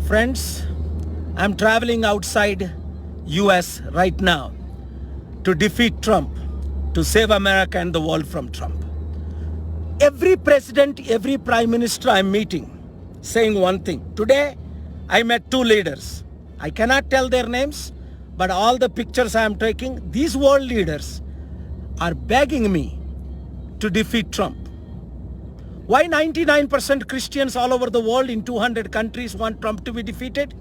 Friends, I'm traveling outside US right now to defeat Trump, to save America and the world from Trump. Every president, every prime minister I'm meeting saying one thing. Today, I met two leaders. I cannot tell their names, but all the pictures I am taking, these world leaders are begging me to defeat Trump. Why 99% Christians all over the world in 200 countries want Trump to be defeated?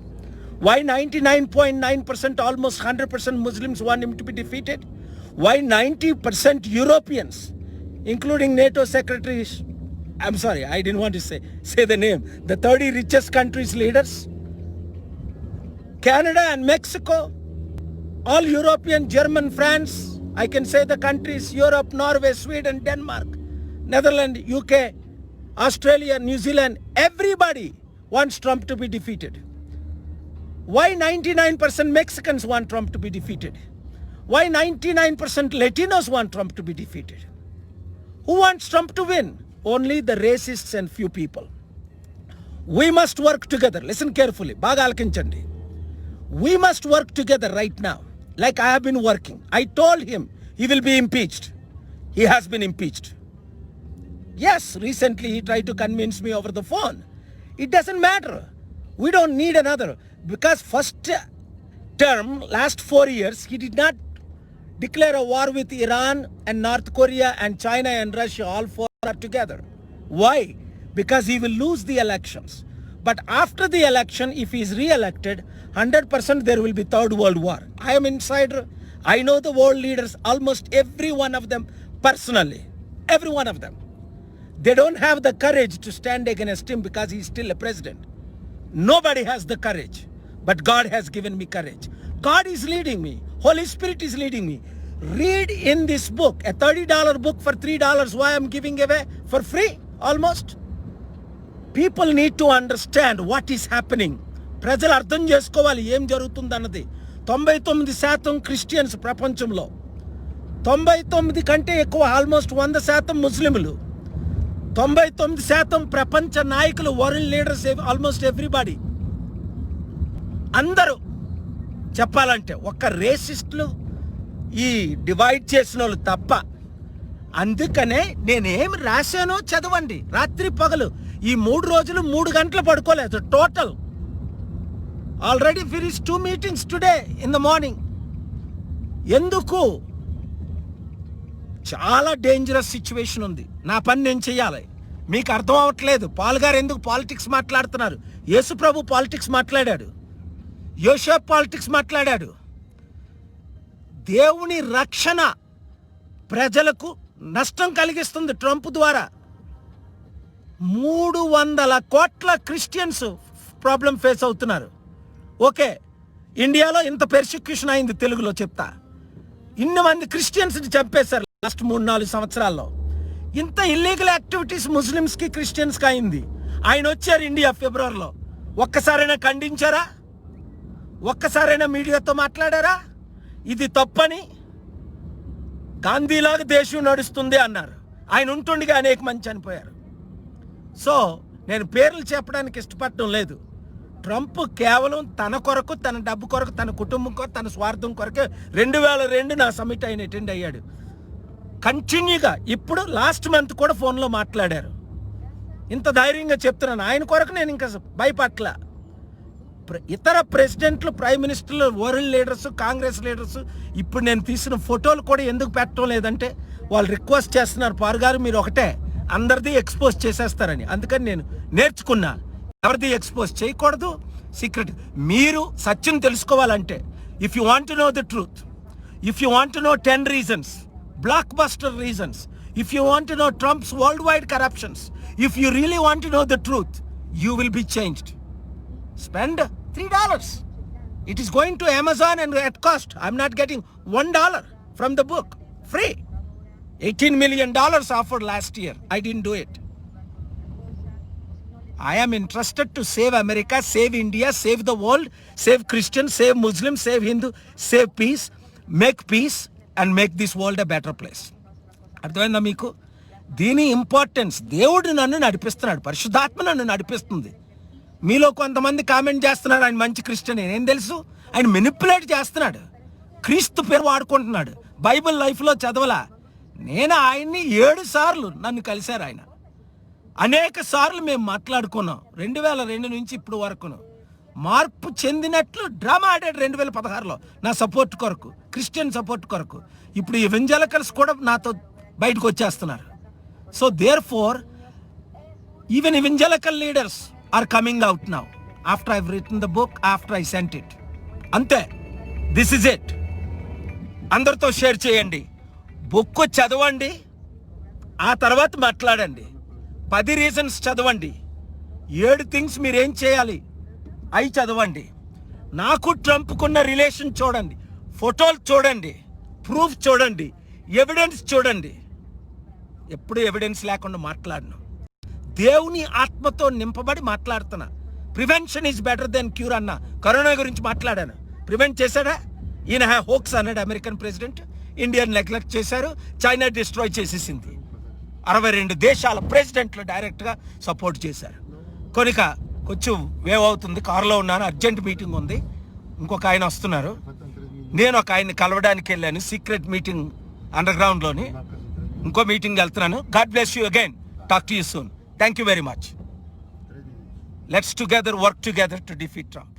Why 99.9%, almost 100% Muslims want him to be defeated? Why 90% Europeans, including NATO secretaries, I'm sorry, I didn't want to say the name, the 30 richest countries leaders, Canada and Mexico, all European, German, France, I can say the countries, Europe, Norway, Sweden, Denmark, Netherlands, UK, Australia, New Zealand, everybody wants Trump to be defeated. Why 99% Mexicans want Trump to be defeated? Why 99% Latinos want Trump to be defeated? Who wants Trump to win? Only the racists and few people. We must work together. Listen carefully. Baga alkinchandi. We must work together right now, like I have been working. I told him he will be impeached. He has been impeached. Yes, recently he tried to convince me over the phone. It doesn't matter. We don't need another. Because first term, last 4 years, he did not declare a war with Iran and North Korea and China and Russia. All four are together. Why? Because he will lose the elections. But after the election, if he is re-elected, 100% there will be Third World War. I am insider. I know the world leaders, almost every one of them personally. Every one of them. They don't have the courage to stand against him because he's still a president. Nobody has the courage. But God has given me courage. God is leading me. Holy Spirit is leading me. Read in this book, a $30 book for $3, why I'm giving away for free, almost. People need to understand what is happening. ప్రజలు అర్థం చేసుకోవాలి ఏం జరుగుతుందన్నది. 99% Christians ప్రపంచంలో, 99 కంటే ఎక్కువ, almost 100% ముస్లింలు, 99% ప్రపంచ నాయకులు, వరల్డ్ లీడర్స్, ఆల్మోస్ట్ ఎవ్రీబడి, అందరూ చెప్పాలంటే ఒక్క రేసిస్టులు, ఈ డివైడ్ చేసిన వాళ్ళు తప్ప. అందుకనే నేనేం రాశానో చదవండి. రాత్రి పగలు ఈ 3 రోజులు 3 గంటలు పడుకోలేదు total. Already finish 2 meetings today in the morning. ఎందుకు? చాలా డేంజరస్ సిచ్యువేషన్ ఉంది. నా పని నేను చెయ్యాలి. మీకు అర్థం అవ్వట్లేదు. పాల్ గారు ఎందుకు పాలిటిక్స్ మాట్లాడుతున్నారు? యేసు ప్రభు పాలిటిక్స్ మాట్లాడాడు, యోసేపు పాలిటిక్స్ మాట్లాడాడు. దేవుని రక్షణ ప్రజలకు నష్టం కలిగిస్తుంది ట్రంప్ ద్వారా. 300 కోట్ల క్రిస్టియన్స్ ప్రాబ్లం ఫేస్ అవుతున్నారు. ఓకే, ఇండియాలో ఇంత పెర్సిక్యూషన్ అయింది, తెలుగులో చెప్తా. ఇన్ని మంది క్రిస్టియన్స్ని చంపేశారు లాస్ట్ 3-4 సంవత్సరాల్లో. ఇంత ఇల్లీగల్ యాక్టివిటీస్ ముస్లిమ్స్కి క్రిస్టియన్స్కి అయింది. ఆయన వచ్చారు ఇండియా ఫిబ్రవరిలో. ఒక్కసారైనా ఖండించారా? ఒక్కసారైనా మీడియాతో మాట్లాడారా? ఇది తప్పని. గాంధీలాగా దేశం నడుస్తుంది అన్నారు. ఆయన ఉంటుండగా అనేక మంది చనిపోయారు. సో నేను పేర్లు చెప్పడానికి ఇష్టపడటం లేదు. ట్రంప్ కేవలం తన కొరకు, తన డబ్బు కొరకు, తన కుటుంబం కొరకు, తన స్వార్థం కొరకే 2002 నా సమిట్ ఆయన అటెండ్ అయ్యాడు. కంటిన్యూగా ఇప్పుడు లాస్ట్ మంత్ కూడా ఫోన్లో మాట్లాడారు. ఇంత ధైర్యంగా చెప్తున్నాను. ఆయన కొరకు నేను ఇంకా భయపట్ల. ఇతర ప్రెసిడెంట్లు, ప్రైమ్ మినిస్టర్లు, వరల్డ్ లీడర్స్, కాంగ్రెస్ లీడర్స్ ఇప్పుడు నేను తీసిన ఫోటోలు కూడా ఎందుకు పెట్టడం లేదంటే వాళ్ళు రిక్వెస్ట్ చేస్తున్నారు, పారు గారు మీరు ఒకటే అందరిది ఎక్స్పోజ్ చేసేస్తారని. అందుకని నేను నేర్చుకున్నా, ఎవరిది ఎక్స్పోజ్ చేయకూడదు, సీక్రెట్. మీరు సత్యం తెలుసుకోవాలంటే, if you want to know the truth, if you want to know 10 reasons, blockbuster reasons, if you want to know Trump's worldwide corruptions, if you really want to know the truth, you will be changed. Spend $3. It is going to Amazon and at cost. I'm not getting $1 from the book. Free. $18 million offered last year. I didn't do it. I am interested to save America, save India, save the world, save Christians, save Muslims, save Hindu, save peace, make peace and make this world a better place. అర్థమైందా మీకు? దీని importance దేవుడు నన్ను నడిపిస్తున్నాడు, పరిశుద్ధాత్మ నన్ను నడిపిస్తుంది. మీలో కొంతమంది కామెంట్ చేస్తున్నారు ఆయన మంచి క్రిస్టియన్. ఏం తెలుసు? ఆయన మెనిపులేట్ చేస్తున్నాడు, క్రీస్తు పేరు వాడుకుంటున్నాడు. బైబిల్ లైఫ్లో చదవలా. నేను ఆయన్ని 7 సార్లు నన్ను కలిశారు ఆయన. అనేక సార్లు మేము మాట్లాడుకున్నాం. 2002 నుంచి ఇప్పుడు వరకును మార్పు చెందినట్లు డ్రామా ఆడాడు 2016లో నా సపోర్ట్ కొరకు, క్రిస్టియన్ సపోర్ట్ కొరకు. ఇప్పుడు ఎవెంజలికల్స్ కూడా నాతో బయటకు వచ్చేస్తున్నారు. So there four even evangelical leaders are coming out now after I've written the book, after I sent it. అంతే, దిస్ ఇస్ ఇట్. అందరితో షేర్ చేయండి, బుక్ చదవండి, ఆ తర్వాత మాట్లాడండి. 10 రీజన్స్ చదవండి, 7 థింగ్స్ మీరేం చేయాలి అవి చదవండి. నాకు ట్రంప్కున్న రిలేషన్ చూడండి, ఫోటోలు చూడండి, ప్రూఫ్ చూడండి, ఎవిడెన్స్ చూడండి. ఎప్పుడు ఎవిడెన్స్ లేకుండా మాట్లాడను. దేవుని ఆత్మతో నింపబడి మాట్లాడుతున్నా. Prevention is better than cure అన్న. కరోనా గురించి మాట్లాడాను. ప్రివెంట్ చేశాడా? ఈయన హోక్స్ అన్నాడు అమెరికన్ ప్రెసిడెంట్. ఇండియన్ నెగ్లెక్ట్ చేశారు, చైనా డిస్ట్రాయ్ చేసేసింది. 62 దేశాల ప్రెసిడెంట్లు డైరెక్ట్గా సపోర్ట్ చేశారు. కొనిక కొంచెం వేవ్ అవుతుంది, కారులో ఉన్నాను, అర్జెంట్ మీటింగ్ ఉంది. ఇంకొక ఆయన వస్తున్నారు. నేను ఒక ఆయన్ని కలవడానికి వెళ్ళాను, సీక్రెట్ మీటింగ్ అండర్ గ్రౌండ్లోని. ఇంకో మీటింగ్ వెళ్తున్నాను. God bless you again. Talk to you soon. Thank you very much. Let's together work together to defeat Trump.